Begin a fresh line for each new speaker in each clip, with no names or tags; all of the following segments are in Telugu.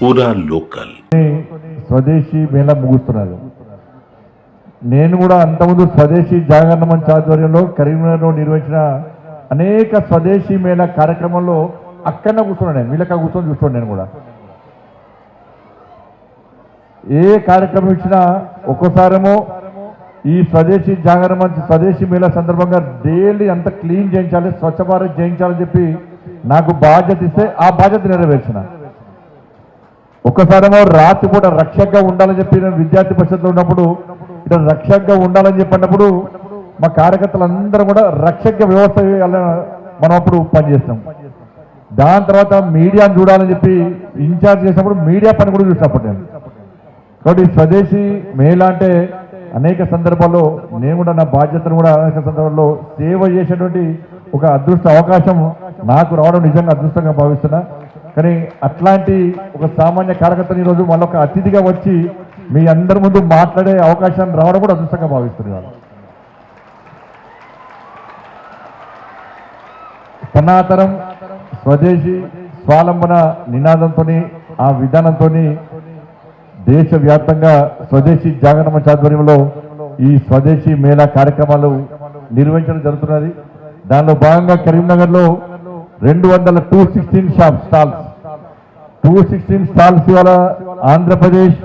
పూరా లోకల్
స్వదేశీ మేళా ముగుస్తున్నారు. నేను కూడా అంతకుముందు స్వదేశీ జాగరణ మంచ్ ఆధ్వర్యంలో కరీంనగర్లో నిర్వహించిన అనేక స్వదేశీ మేళా కార్యక్రమంలో అక్కడనే కూర్చున్నాను. నేను వీళ్ళక కూర్చొని చూస్తున్నాను. నేను కూడా ఏ కార్యక్రమం ఇచ్చినా ఒక్కోసారేమో ఈ స్వదేశీ జాగరణ మంచ్ స్వదేశీ మేళా సందర్భంగా డైలీ అంత క్లీన్ చేయించాలి, స్వచ్ఛ భారత్ చేయించాలని చెప్పి నాకు బాధ్యత ఇస్తే ఆ బాధ్యత నెరవేర్చిన. ఒక్కసారేమో రాత్రి పూట రక్షకగా ఉండాలని చెప్పి నేను విద్యార్థి పరిషత్లో ఉన్నప్పుడు ఇట్లా రక్షకగా ఉండాలని చెప్పినప్పుడు మా కార్యకర్తలు అందరూ కూడా రక్షక వ్యవస్థ మనం అప్పుడు పనిచేస్తాం. దాని తర్వాత మీడియాను చూడాలని చెప్పి ఇన్ఛార్జ్ చేసినప్పుడు మీడియా పని కూడా చూసినప్పుడు నేను. కాబట్టి స్వదేశీ మేళా అంటే అనేక సందర్భాల్లో నేను కూడా నా బాధ్యతను కూడా అనేక సందర్భాల్లో సేవ చేసేటువంటి ఒక అదృష్ట అవకాశం నాకు రావడం నిజంగా అదృష్టంగా భావిస్తున్నా. కానీ అట్లాంటి ఒక సామాన్య కార్యకర్తను ఈరోజు మళ్ళీ ఒక అతిథిగా వచ్చి మీ అందరి ముందు మాట్లాడే అవకాశాన్ని రావడం కూడా అదృష్టంగా భావిస్తున్నారు. సనాతనం స్వదేశీ స్వావలంబన నినాదంతో ఆ విధానంతో దేశవ్యాప్తంగా స్వదేశీ జాగరణ మంచ్ ఆధ్వర్యంలో ఈ స్వదేశీ మేళా కార్యక్రమాలు నిర్వహించడం జరుగుతున్నది. దానిలో భాగంగా కరీంనగర్లో 216 స్టాల్స్ ఇవాళ ఆంధ్రప్రదేశ్,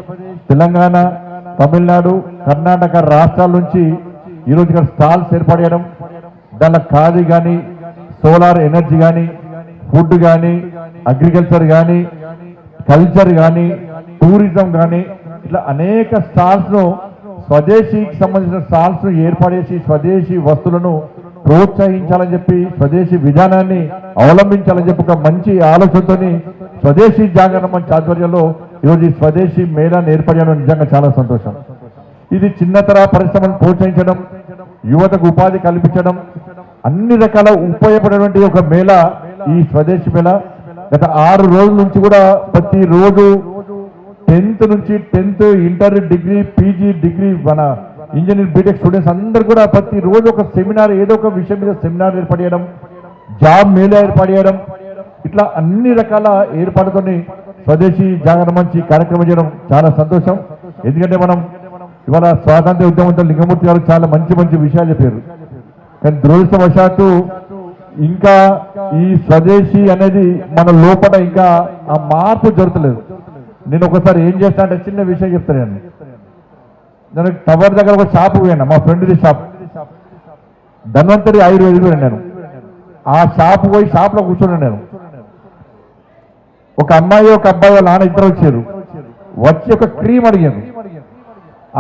తెలంగాణ, తమిళనాడు, కర్ణాటక రాష్ట్రాల నుంచి ఈరోజు ఇక్కడ స్టాల్స్ ఏర్పాటు చేయడం, దానిలో ఖాదీ కానీ, సోలార్ ఎనర్జీ కానీ, ఫుడ్ కానీ, అగ్రికల్చర్ కానీ, కల్చర్ కానీ, టూరిజం కానీ ఇట్లా అనేక స్టాల్స్ ను స్వదేశీకి సంబంధించిన స్టాల్స్ ను ఏర్పాటు చేసి స్వదేశీ వస్తువులను ప్రోత్సహించాలని చెప్పి స్వదేశీ విధానాన్ని అవలంబించాలని చెప్పి ఒక మంచి ఆలోచనతో స్వదేశీ జాగరణ మంచ్ ఆధ్వర్యంలో ఈరోజు ఈ స్వదేశీ మేళాను ఏర్పాటు చేయడం నిజంగా చాలా సంతోషం. ఇది చిన్నతర పరిశ్రమను ప్రోత్సహించడం, యువతకు ఉపాధి కల్పించడం, అన్ని రకాల ఉపయోగపడేటువంటి ఒక మేళా ఈ స్వదేశీ మేళా. గత 6 రోజుల నుంచి కూడా ప్రతిరోజు 10th నుంచి 10th inter degree, PG degree, మన ఇంజనీరింగ్ బీటెక్ స్టూడెంట్స్ అందరూ కూడా ప్రతిరోజు ఒక సెమినార్, ఏదో ఒక విషయం మీద సెమినార్ ఏర్పాటు చేయడం, జాబ్ మేళా ఏర్పాటు చేయడం, ఇట్లా అన్ని రకాల ఏర్పాటుతో స్వదేశీ జాగరణ మంచ్ కార్యక్రమం చేయడం చాలా సంతోషం. ఎందుకంటే మనం ఇవాళ స్వాతంత్ర ఉద్యమంతో లింగమూర్తి గారు చాలా మంచి మంచి విషయాలు చెప్పారు. కానీ దురదృష్టవశాత్తు ఇంకా ఈ స్వదేశీ అనేది మన లోపల ఇంకా ఆ మార్పు జరుగుతలేదు. నేను ఒకసారి ఏం చేస్తా అంటే చిన్న విషయం చెప్తాను. నేను టవర్ దగ్గర ఒక షాప్ పోయాను, మా ఫ్రెండ్ది షాప్, ధన్వంతరి ఆయుర్వేదిక్. నేను ఆ షాప్ పోయి షాప్లో కూర్చున్నాను. నేను ఒక అమ్మాయి ఒక అబ్బాయి వాళ్ళ నాన్న ఇద్దరు వచ్చారు. వచ్చి ఒక క్రీమ్ అడిగాను.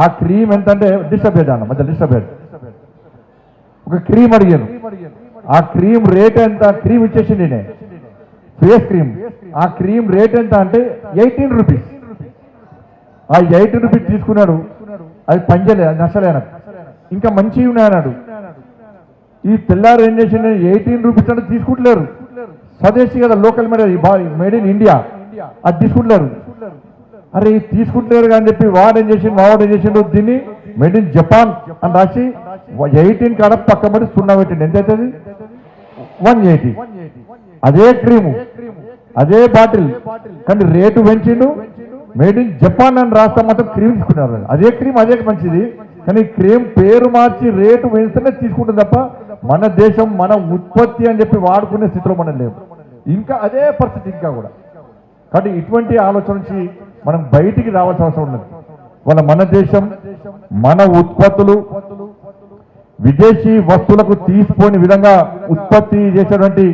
ఆ క్రీమ్ ఎంత అంటే డిస్టర్బ్ అన్న మధ్య డిస్టర్బ్ ఒక క్రీమ్ అడిగాను. ఆ క్రీమ్ రేట్ ఎంత? క్రీమ్ ఇచ్చేసి నేనే ఫేస్ క్రీమ్. ఆ క్రీమ్ రేట్ ఎంత అంటే 18 రూపీస్. ఆ 18 రూపీస్ తీసుకున్నాడు. అది పనిచేయలే, అది నచ్చలేన. ఇంకా మంచివి ఉన్నాయన్నాడు. ఈ తెల్లారు ఏం చేసిండు, 18 రూపీస్ అంటే తీసుకుంటలేరు. స్వదేశీ కదా, లోకల్ మేడ్ ఇన్ ఇండియా, అది తీసుకుంటలేరు. అరే తీసుకుంటలేరు అని చెప్పి వాడు ఏం చేసిండు దీన్ని మేడ్ ఇన్ జపాన్ అని రాసి 18 కాడ పక్క పడి 0 పెట్టిండు. ఎంత అవుతుంది? 180. అదే క్రీము, అదే బాటిల్, కానీ రేటు పెంచిండు. మేడ్ ఇన్ జపాన్ అని రాస్తా మాత్రం క్రీమ్ తీసుకున్నారు. అదే క్రీమ్ అదే మంచిది, కానీ క్రీమ్ పేరు మార్చి రేటు పెంచితేనే తీసుకుంటుంది తప్ప మన దేశం మన ఉత్పత్తి అని చెప్పి వాడుకునే స్థితిలో మనం లేవు. ఇంకా అదే పరిస్థితి ఇంకా కూడా. కాబట్టి ఇటువంటి ఆలోచన నుంచి మనం బయటికి రావాల్సిన అవసరం ఉన్నది. వాళ్ళ మన దేశం, మన ఉత్పత్తులు విదేశీ వస్తువులకు తీసిపోని విధంగా ఉత్పత్తి చేసేటువంటి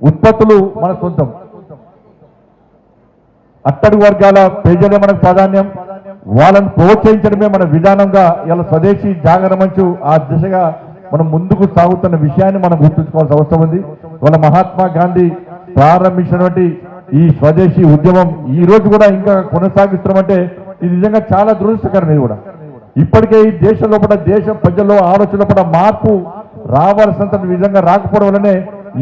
ఉత్పత్తులు మన సొంతం. అట్టడుగు వర్గాల ప్రజలే మనకు ప్రాధాన్యం. వాళ్ళని ప్రోత్సహించడమే మన విధానంగా ఇలా స్వదేశీ జాగరణ మంచ్ ఆ దిశగా మనం ముందుకు సాగుతున్న విషయాన్ని మనం గుర్తుంచుకోవాల్సిన అవసరం ఉంది. వాళ్ళ మహాత్మా గాంధీ ప్రారంభించినటువంటి ఈ స్వదేశీ ఉద్యమం ఈ రోజు కూడా ఇంకా కొనసాగిస్తున్నామంటే ఇది నిజంగా చాలా దురదృష్టకరం. ఇది కూడా ఇప్పటికే ఈ దేశం లోపల, దేశం ప్రజల్లో ఆలోచన లోపల మార్పు రావాల్సినంత విధంగా రాకపోవడం వల్లనే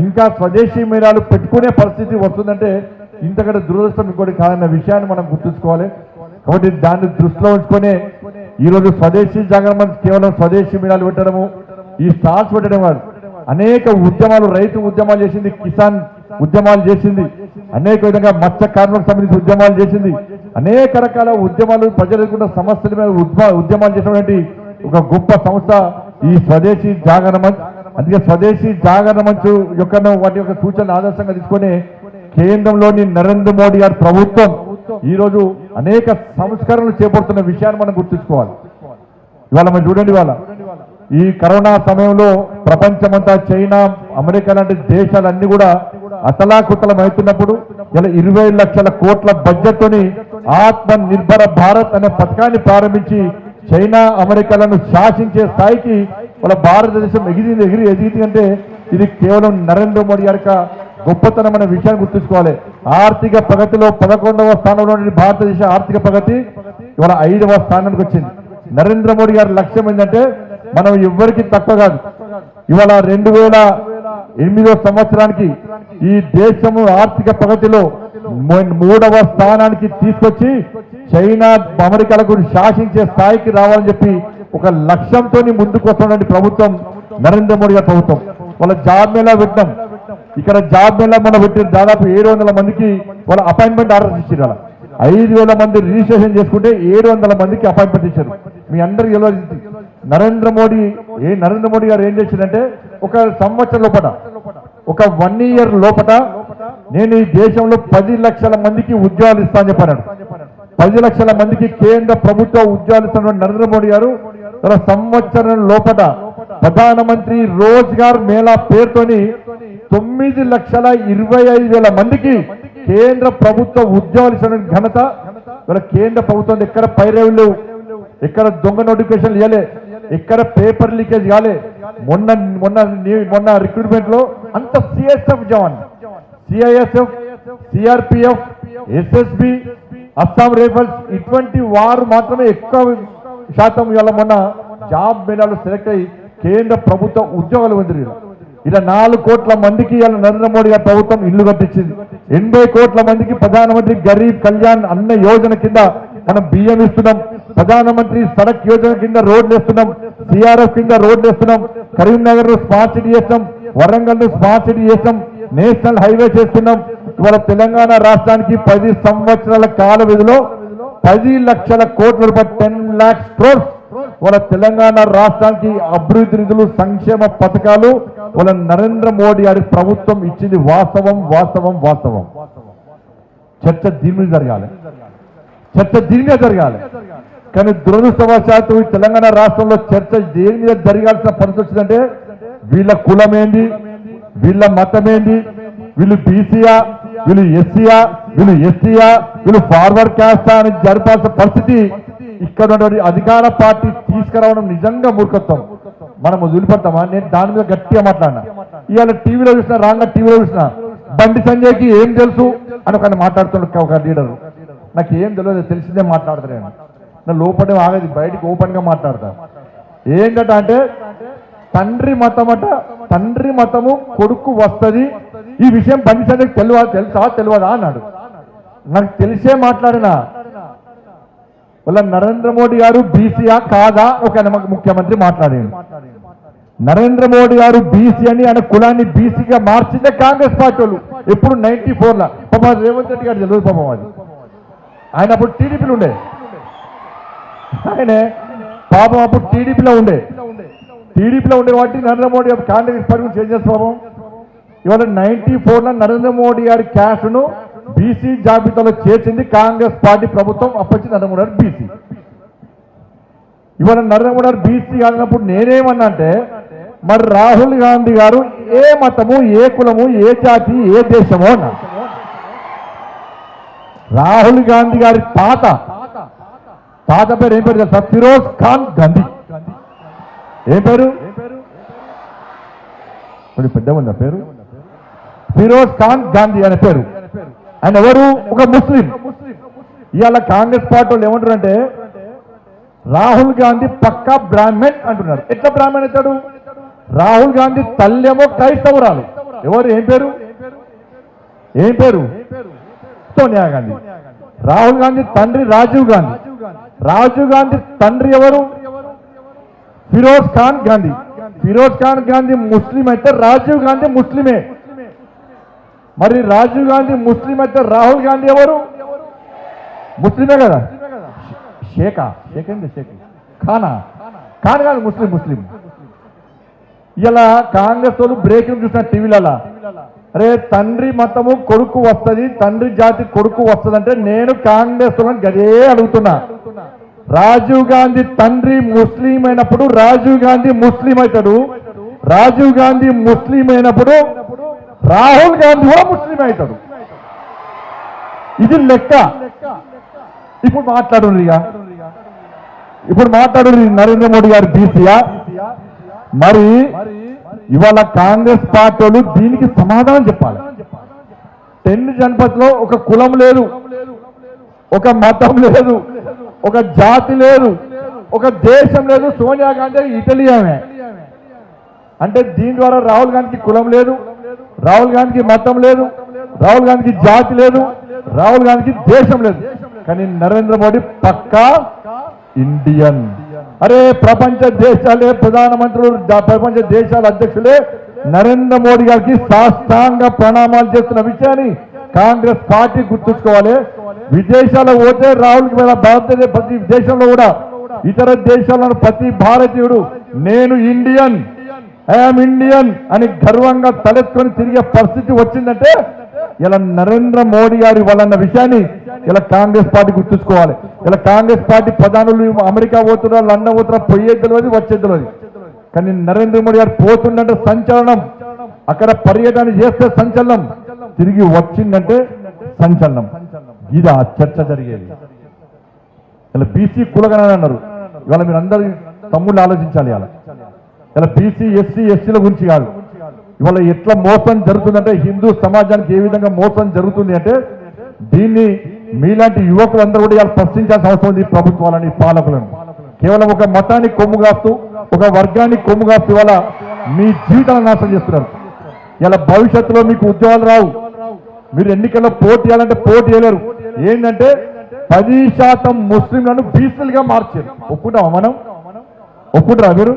ఇంకా స్వదేశీ మేళాలు పెట్టుకునే పరిస్థితి వస్తుందంటే ఇంతకంటే దురదృష్టం ఇంకోటి కాదన్న విషయాన్ని మనం గుర్తుంచుకోవాలి. కాబట్టి దాన్ని దృష్టిలో ఉంచుకొని ఈరోజు స్వదేశీ జాగరణ మంచ్ కేవలం స్వదేశీ మేళాలు పెట్టడము, ఈ స్టాల్స్ పెట్టడం కాదు, అనేక ఉద్యమాలు, రైతు ఉద్యమాలు చేసింది, కిసాన్ ఉద్యమాలు చేసింది, అనేక విధంగా మత్స్య కార్మికులకు సంబంధించి ఉద్యమాలు చేసింది. అనేక రకాల ఉద్యమాలు ప్రజలకు సమస్యల మీద ఉద్యమాలు చేసినటువంటి ఒక గొప్ప సంస్థ ఈ స్వదేశీ జాగరణ మంచ్. అందుకే స్వదేశీ జాగరణ మంచ్ యొక్క వాటి యొక్క సూచనలు ఆదర్శంగా తీసుకొని కేంద్రంలోని నరేంద్ర మోడీ గారి ప్రభుత్వం ఈరోజు అనేక సంస్కరణలు చేపడుతున్న విషయాన్ని మనం గుర్తుంచుకోవాలి. ఇవాళ మనం చూడండి, ఇవాళ ఈ కరోనా సమయంలో ప్రపంచమంతా చైనా, అమెరికా లాంటి దేశాలన్నీ కూడా అతలాకుతలం అవుతున్నప్పుడు ఇలా 20 లక్షల కోట్ల బడ్జెట్ తోని ఆత్మ నిర్భర భారత్ అనే పథకాన్ని ప్రారంభించి చైనా, అమెరికాలను శాసించే స్థాయికి వాళ్ళ భారతదేశం ఎదిగింది అంటే ఇది కేవలం నరేంద్ర మోడీ గారి గొప్పతనమైన విషయాన్ని గుర్తుంచుకోవాలి. ఆర్థిక ప్రగతిలో 11వ స్థానంలో భారతదేశ ఆర్థిక ప్రగతి ఇవాళ 5వ స్థానానికి వచ్చింది. నరేంద్ర మోడీ గారి లక్ష్యం ఏంటంటే మనం ఎవ్వరికి తక్కువ కాదు. ఇవాళ 2008వ సంవత్సరానికి ఈ దేశము ఆర్థిక ప్రగతిలో 3వ స్థానానికి తీసుకొచ్చి చైనా, అమెరికాలకు శాసించే స్థాయికి రావాలని చెప్పి ఒక లక్ష్యంతో ముందుకు వస్తున్నటువంటి ప్రభుత్వం నరేంద్ర మోడీ గారి ప్రభుత్వం. వాళ్ళ జాబ్ మేళా పెట్టినాం. ఇక్కడ జాబ్ మేళా మనం పెట్టిన దాదాపు 700 మందికి వాళ్ళ అపాయింట్మెంట్ ఆర్డర్ ఇచ్చారు. 5,000 మంది రిజిస్ట్రేషన్ చేసుకుంటే 700 మందికి అపాయింట్మెంట్ ఇచ్చారు. మీ అందరికీ తెలియదు నరేంద్ర మోడీ గారు ఏం చేశారంటే ఒక సంవత్సరం లోపల, ఒక 1 ఇయర్ లోపల నేను ఈ దేశంలో 10 లక్షల మందికి ఉద్యోగాలు ఇస్తానని చెప్పాను. 10 లక్షల మందికి కేంద్ర ప్రభుత్వ ఉద్యోగాలు ఇస్తున్న నరేంద్ర మోడీ గారు తన సంవత్సరం లోపల ప్రధానమంత్రి రోజ్గార్ మేళా పేరుతోని 9,25,000 మందికి కేంద్ర ప్రభుత్వ ఉద్యోగాలు ఇస్తున్న ఘనత ఇవాళ కేంద్ర ప్రభుత్వం. ఎక్కడ పైరేవులు, ఎక్కడ దొంగ నోటిఫికేషన్లు ఇవ్వలే, ఎక్కడ పేపర్ లీకేజ్ కాలే. మొన్న రిక్రూట్మెంట్ లో అంత CSF jawan, CISF, CRPF, SSB, Assam rifles ఇటువంటి వారు మాత్రమే ఎక్కువ శాతం ఇవాళ మొన్న జాబ్ మేళాలు సెలెక్ట్ అయ్యి కేంద్ర ప్రభుత్వ ఉద్యోగాలు పొందిరు. ఇలా 4 కోట్ల మందికి ఇవాళ నరేంద్ర మోడీ గారి ప్రభుత్వం ఇల్లు కట్టించింది. 80 కోట్ల మందికి ప్రధానమంత్రి గరీబ్ కళ్యాణ్ అన్న యోజన కింద మనం బియ్యం ఇస్తున్నాం. ప్రధానమంత్రి సడక్ యోజన కింద రోడ్లు వేస్తున్నాం. సిఆర్ఎఫ్ కింద రోడ్లు వేస్తున్నాం. కరీంనగర్ ను స్మార్ట్ సిటీ చేస్తాం. వరంగల్ ను స్మార్ట్ సిటీ చేస్తాం. నేషనల్ హైవే చేస్తున్నాం. ఇవాళ తెలంగాణ రాష్ట్రానికి 10 సంవత్సరాల కాల వ్యవధిలో 10 లక్షల కోట్ల రూపాయలు 10 lakhs crores వాళ్ళ తెలంగాణ రాష్ట్రానికి అభివృద్ధి నిధులు, సంక్షేమ పథకాలు వాళ్ళ నరేంద్ర మోడీ గారి ప్రభుత్వం ఇచ్చింది. వాస్తవం వాస్తవం వాస్తవం. చర్చ దీని మీద జరగాలి. కానీ దురదృష్టవశాత్తు తెలంగాణ రాష్ట్రంలో చర్చ దేని మీద జరగాల్సిన పరిస్థితి వచ్చిందంటే వీళ్ళ కులమేంది, వీళ్ళ మతమేంది, వీళ్ళు బీసీయా, వీళ్ళు ఎస్సీయా, వీళ్ళు ఎస్టీయా, వీళ్ళు ఫార్వర్డ్ క్యాస్టా అని జరపాల్సిన పరిస్థితి ఇక్కడ ఉన్నటువంటి అధికార పార్టీ తీసుకురావడం నిజంగా మూర్ఖత్వం. మనం వదిలిపెడతామా? నేను దాని మీద గట్టిగా మాట్లాడినా. ఇవాళ టీవీలో చూసినా, టీవీలో చూసినా బండి సంజయ్కి ఏం తెలుసు అని ఒక మాట్లాడుతున్న ఒక లీడరు. నాకు ఏం తెలియదు, తెలిసిందే మాట్లాడతాను. నా లోపలే ఆగదు, బయటికి ఓపెన్ గా మాట్లాడతా. ఏంటంటే అంటే తండ్రి మతము కొడుకు వస్తుంది, ఈ విషయం బండి సంజయ్కి తెలియదా అన్నాడు. నాకు తెలిసే మాట్లాడినా. వాళ్ళ నరేంద్ర మోడీ గారు బీసీయా కాదా ఒక ముఖ్యమంత్రి మాట్లాడాడు. నరేంద్ర మోడీ గారు బీసీ అని ఆయన కులాన్ని బీసీగా మార్చిందే కాంగ్రెస్ పార్టీ వాళ్ళు. ఎప్పుడు 94లో పాపం రేవంత్ రెడ్డి గారు తెలియదు పాపం. అది ఆయన అప్పుడు టీడీపీలో ఉండే, ఆయనే పాపం అప్పుడు టీడీపీలో ఉండే వాటి నరేంద్ర మోడీ కాంగ్రెస్ పార్టీ చేంజ్ చేస్తే పాపం ఇవాళ 94లో నరేంద్ర మోడీ గారి క్యాస్ట్ ను బీసీ జాబితాలో చేర్చింది కాంగ్రెస్ పార్టీ ప్రభుత్వం. అప్పటి నరేంద్ర మోడీ గారు బీసీ. ఇవాళ నరేంద్ర మోడీ గారు బీసీ కానప్పుడు నేనేమన్నా అంటే మరి రాహుల్ గాంధీ గారు ఏ మతము, ఏ కులము, ఏ జాతి, ఏ దేశమో అన్నా. రాహుల్ గాంధీ గారి తాత పేరు ఏం పేరు తెలుసా? ఫిరోజ్ ఖాన్ గాంధీ. ఏం పేరు? పెద్ద ఉందా పేరు? ఫిరోజ్ ఖాన్ గాంధీ అనే పేరు. ఆయన ఎవరు? ఒక ముస్లిం. ఇవాళ కాంగ్రెస్ పార్టీ వాళ్ళు ఏమంటారంటే రాహుల్ గాంధీ పక్కా బ్రాహ్మణ్ అంటున్నారు. ఎట్లా బ్రాహ్మణ్ అవుతాడు? రాహుల్ గాంధీ తల్లేమో క్రైస్తవురాలు. ఎవరు? ఏం పేరు? సోనియా గాంధీ. రాహుల్ గాంధీ తండ్రి రాజీవ్ గాంధీ తండ్రి ఎవరు? ఫిరోజ్ ఖాన్ గాంధీ. ఫిరోజ్ ఖాన్ గాంధీ ముస్లిం అయితే రాజీవ్ గాంధీ ముస్లిమే. మరి రాజీవ్ గాంధీ ముస్లిం అయితే రాహుల్ గాంధీ ఎవరు? ముస్లిమే కదా. షేక్ ఏంటి షేక్ ఖానా కాదు ముస్లిం. ఇలా కాంగ్రెస్ వాళ్ళు బ్రేకింగ్ చూసిన టీవీలలో, అరే తండ్రి మతము కొడుకు వస్తుంది, తండ్రి జాతి కొడుకు వస్తుంది అంటే నేను కాంగ్రెస్ వాళ్ళని గదే అడుగుతున్నా. రాజీవ్ గాంధీ తండ్రి ముస్లిం అయినప్పుడు రాజీవ్ గాంధీ ముస్లిం అవుతాడు, రాజీవ్ గాంధీ ముస్లిం అయినప్పుడు రాహుల్ గాంధీ కూడా ముస్లిం అవుతాడు. ఇది లెక్క. ఇప్పుడు మాట్లాడు నరేంద్ర మోడీ గారు బీసీయా? మరి ఇవాళ కాంగ్రెస్ పార్టీలు దీనికి సమాధానం చెప్పాలి. 10 జనపథ్లో ఒక కులం లేదు, ఒక మతం లేదు, ఒక జాతి లేదు, ఒక దేశం లేదు. సోనియా గాంధీ ఇటలీ ఆమె అంటే దీని ద్వారా రాహుల్ గాంధీకి కులం లేదు, రాహుల్ గాంధీకి మతం లేదు, రాహుల్ గాంధీకి జాతి లేదు, రాహుల్ గాంధీకి దేశం లేదు. కానీ నరేంద్ర మోడీ పక్కా ఇండియన్. అరే ప్రపంచ దేశాలే ప్రధానమంత్రులు, ప్రపంచ దేశాల అధ్యక్షులే నరేంద్ర మోడీ గారికి సాష్టాంగ ప్రణామాలు చేస్తున్న విషయాన్ని కాంగ్రెస్ పార్టీ గుర్తుంచుకోవాలి. విదేశాల్లో పోతే రాహుల్ భారతదేశ ప్రతి దేశంలో కూడా ఇతర దేశాలను ప్రతి భారతీయుడు నేను ఇండియన్, ఐఎమ్ ఇండియన్ అని గర్వంగా తలెత్తుకొని తిరిగే పరిస్థితి వచ్చిందంటే ఇలా నరేంద్ర మోడీ గారి వాళ్ళన్న విషయాన్ని ఇలా కాంగ్రెస్ పార్టీ గుర్తుంచుకోవాలి. ఇలా కాంగ్రెస్ పార్టీ ప్రధానులు అమెరికా పోతున్నారు, లండన్ పోతున్నారు, పోయేది తెలియదు, వచ్చేది తెలియదు. కానీ నరేంద్ర మోడీ గారు పోతుందంటే సంచలనం, అక్కడ పర్యటన చేస్తే సంచలనం, తిరిగి వచ్చిందంటే సంచలనం. ఇది ఆ చర్చ జరిగేది. ఇలా బీసీ కులగణన అన్నారు. ఇవాళ మీరు అందరూ తమ్ముళ్ళు ఆలోచించాలి. ఇలా బీసీ ఎస్సీ ఎస్టీల గురించి కాదు, ఇవాళ ఎట్లా మోసం జరుగుతుందంటే హిందూ సమాజానికి ఏ విధంగా మోసం జరుగుతుంది అంటే దీన్ని మీలాంటి యువకులందరూ కూడా ఇలా ప్రశ్నించాల్సిన అవసరం ఉంది. ప్రభుత్వాలని, పాలకులను కేవలం ఒక మతాన్ని కొమ్ము కాస్తూ, ఒక వర్గాన్ని కొమ్ము కాస్తూ ఇవాళ మీ జీవితాలను నాశనం చేస్తున్నారు. ఇలా భవిష్యత్తులో మీకు ఉద్యోగాలు రావు, మీరు ఎన్నికల్లో పోటీ చేయాలంటే పోటీ చేయలేరు. ఏంటంటే 10% ముస్లింలను బీసీలుగా మార్చారు. ఒప్పుకుంటామా మనం? ఒప్పుకుంటారా మీరు?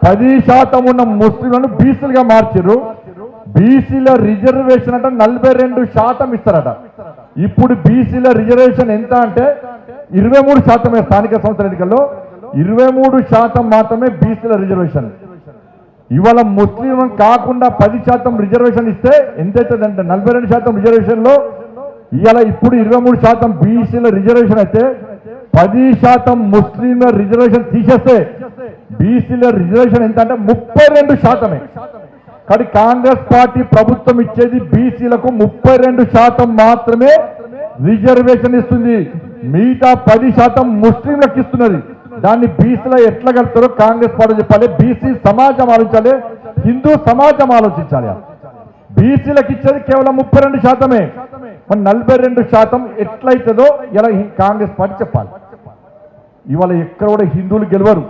10% ఉన్న ముస్లింలను బీసీలుగా మార్చారు. బీసీల రిజర్వేషన్ అంటే 42% ఇస్తారట. ఇప్పుడు బీసీల రిజర్వేషన్ ఎంత అంటే 23%. స్థానిక సంస్థల ఎన్నికల్లో 23% మాత్రమే బీసీల రిజర్వేషన్. ఇవాళ ముస్లిం కాకుండా 10% రిజర్వేషన్ ఇస్తే ఎంతైతుందంటే 42% రిజర్వేషన్ లో ఇవాళ ఇప్పుడు 23% బీసీల రిజర్వేషన్ అయితే 10% ముస్లింల రిజర్వేషన్ తీసేస్తే బీసీల రిజర్వేషన్ ఎంత అంటే 32%. కానీ కాంగ్రెస్ పార్టీ ప్రభుత్వం ఇచ్చేది బీసీలకు 32% మాత్రమే రిజర్వేషన్ ఇస్తుంది, మిగతా 10% ముస్లింలకు ఇస్తున్నది. దాన్ని బీసీలో ఎట్లా కలుపుతారో కాంగ్రెస్ పార్టీ చెప్పాలి. బీసీ సమాజం ఆలోచించాలి, హిందూ సమాజం ఆలోచించాలి. బీసీలకు ఇచ్చేది కేవలం 32%. మరి 42% ఎట్లయితుందో ఇలా కాంగ్రెస్ పార్టీ చెప్పాలి. ఇవాళ ఎక్కడ కూడా హిందువులు గెలవరు.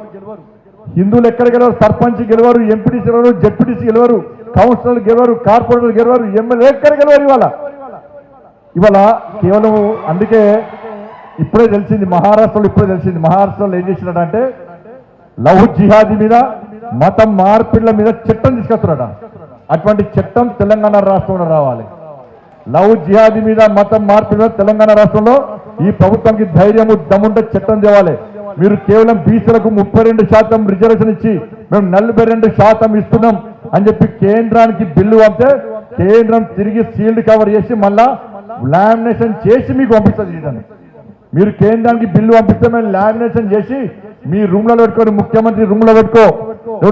హిందువులు ఎక్కడ గెలవరు? సర్పంచ్ గెలవరు, ఎంపీటీసీ గెలవరు, జెడ్పీటీసీ గెలవరు, కౌన్సిలర్లు గెలవరు, కార్పొరేటర్లు గెలవరు, ఎమ్మెల్యే ఎక్కడ గెలవరు. ఇవాళ కేవలం అందుకే ఇప్పుడే తెలిసింది మహారాష్ట్రలో, మహారాష్ట్రలో ఏం చేసినాడంటే లవ్ జిహాదీ మీద, మతం మార్పిళ్ల మీద చట్టం తీసుకొస్తున్నాడ. అటువంటి చట్టం తెలంగాణ రాష్ట్రంలో రావాలి. లవ్ జిహాదీ మీద, మతం మార్పిడి మీద తెలంగాణ రాష్ట్రంలో ఈ ప్రభుత్వానికి ధైర్యము దమ్ముంటే చట్టం తేవాలి. మీరు కేవలం బీసీలకు 32% రిజర్వేషన్ ఇచ్చి మేము 42% ఇస్తున్నాం అని చెప్పి కేంద్రానికి బిల్లు పంపితే కేంద్రం తిరిగి సీల్డ్ కవర్ చేసి మళ్ళా లామినేషన్ చేసి మీకు పంపిస్తుంది. మీరు కేంద్రానికి బిల్లు పంపిస్తే మేము లామినేషన్ చేసి మీ రూమ్ లో పెట్టుకోండి, ముఖ్యమంత్రి రూమ్ లో పెట్టుకో,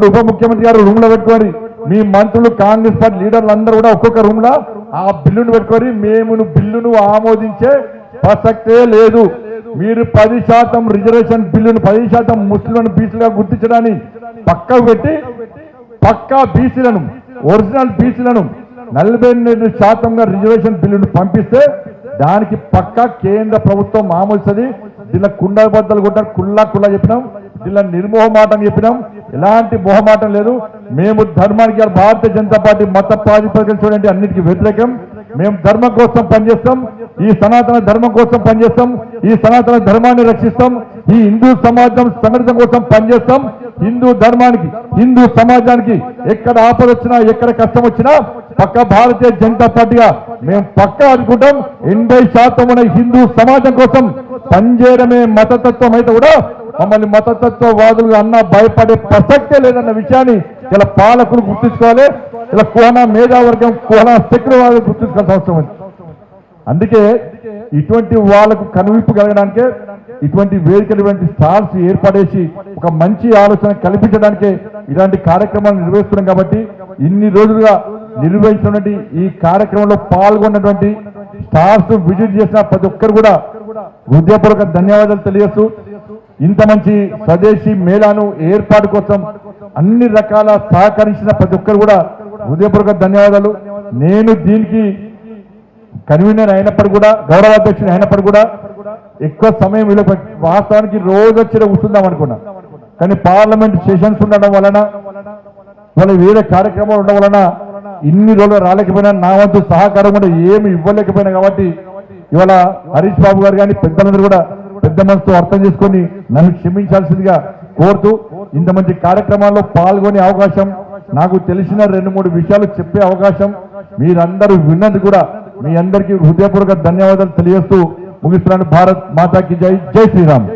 ఉప ముఖ్యమంత్రి గారు రూమ్ లో పెట్టుకోండి, మీ మంత్రులు కాంగ్రెస్ పార్టీ లీడర్లు అందరూ కూడా ఒక్కొక్క రూమ్ లో ఆ బిల్లును పెట్టుకొని మేము బిల్లును ఆమోదించే ప్రసక్తే లేదు. మీరు 10% రిజర్వేషన్ బిల్లును 10% ముస్లింలను బీసీలుగా గుర్తించడాన్ని పక్కకు పెట్టి పక్కా బీసీలను, ఒరిజినల్ బీసీలను 42% రిజర్వేషన్ బిల్లును పంపిస్తే దానికి పక్కా కేంద్ర ప్రభుత్వం ఆమోదిస్తుంది. దీనిలో కుండబద్దలు కొట్టారు, కుల్లా చెప్పినాం, దీనిలో నిర్మోహమాటం చెప్పినాం. ఎలాంటి మొహమాటం లేదు. మేము ధర్మానికి, భారతీయ జనతా పార్టీ మత ప్రాతిపదికన చూడండి అన్నిటికీ వ్యతిరేకం. మేము ధర్మం కోసం పనిచేస్తాం, ఈ సనాతన ధర్మం కోసం పనిచేస్తాం, ఈ సనాతన ధర్మాన్ని రక్షిస్తాం, ఈ హిందూ సమాజం సంఘటన కోసం పనిచేస్తాం. హిందూ ధర్మానికి, హిందూ సమాజానికి ఎక్కడ ఆపద వచ్చినా, ఎక్కడ కష్టం వచ్చినా పక్క భారతీయ జనతా పార్టీగా మేము పక్కా అనుకుంటాం. 80% మన హిందూ సమాజం కోసం పనిచేయడమే మతతత్వం అయితే కూడా మమ్మల్ని మతతత్వవాదులుగా అన్న భయపడే ప్రసక్తే లేదన్న విషయాన్ని ఇలా పాలకులు గుర్తుంచుకోవాలి. ఇలా కోన మేధావర్గం కోన శక్తివాదులు గుర్తుంచుకోవాల్సిన అవసరం ఉంది. అందుకే ఇటువంటి వాళ్ళకు కనువిప్పు కలగడానికే ఇటువంటి వేదికలు ఇటువంటి స్టాల్స్ ఏర్పడేసి ఒక మంచి ఆలోచన కల్పించడానికే ఇలాంటి కార్యక్రమాలు నిర్వహిస్తున్నాం. కాబట్టి ఇన్ని రోజులుగా నిర్వహించినటువంటి ఈ కార్యక్రమంలో పాల్గొన్నటువంటి స్టాల్స్ విజిట్ చేసిన ప్రతి ఒక్కరు కూడా హృదయపూర్వక ధన్యవాదాలు తెలియజేస్తూ ఇంత మంచి స్వదేశీ మేళాను ఏర్పాటు కోసం అన్ని రకాల సహకరించిన ప్రతి ఒక్కరు కూడా హృదయపూర్వక ధన్యవాదాలు. నేను దీనికి కన్వీనర్ అయినప్పటికీ కూడా గౌరవాధ్యక్షుడు అయినప్పటికీ కూడా ఎక్కువ సమయం వాస్తవానికి రోజు వచ్చి కూర్చుందాం అనుకున్నా. కానీ పార్లమెంట్ సెషన్స్ ఉండడం వలన వాళ్ళ వేరే కార్యక్రమాలు ఉండడం వలన ఇన్ని రోజులు రాలేకపోయినా నా వంతు సహకారం కూడా ఏమి ఇవ్వలేకపోయినా కాబట్టి ఇవాళ హరీష్ బాబు గారు కానీ పెద్దలందరూ కూడా పెద్ద మనసుతో అర్థం చేసుకొని నన్ను క్షమించాల్సిందిగా కోరుతూ ఇంత మంచి కార్యక్రమాల్లో పాల్గొనే అవకాశం, నాకు తెలిసిన 2-3 విషయాలు చెప్పే అవకాశం మీరందరూ విన్నందుకు కూడా మీ అందరికీ హృదయపూర్వక ధన్యవాదాలు తెలియజేస్తూ ముగిస్తున్నాను. భారత్ మాతాకి జై. జై శ్రీరామ్.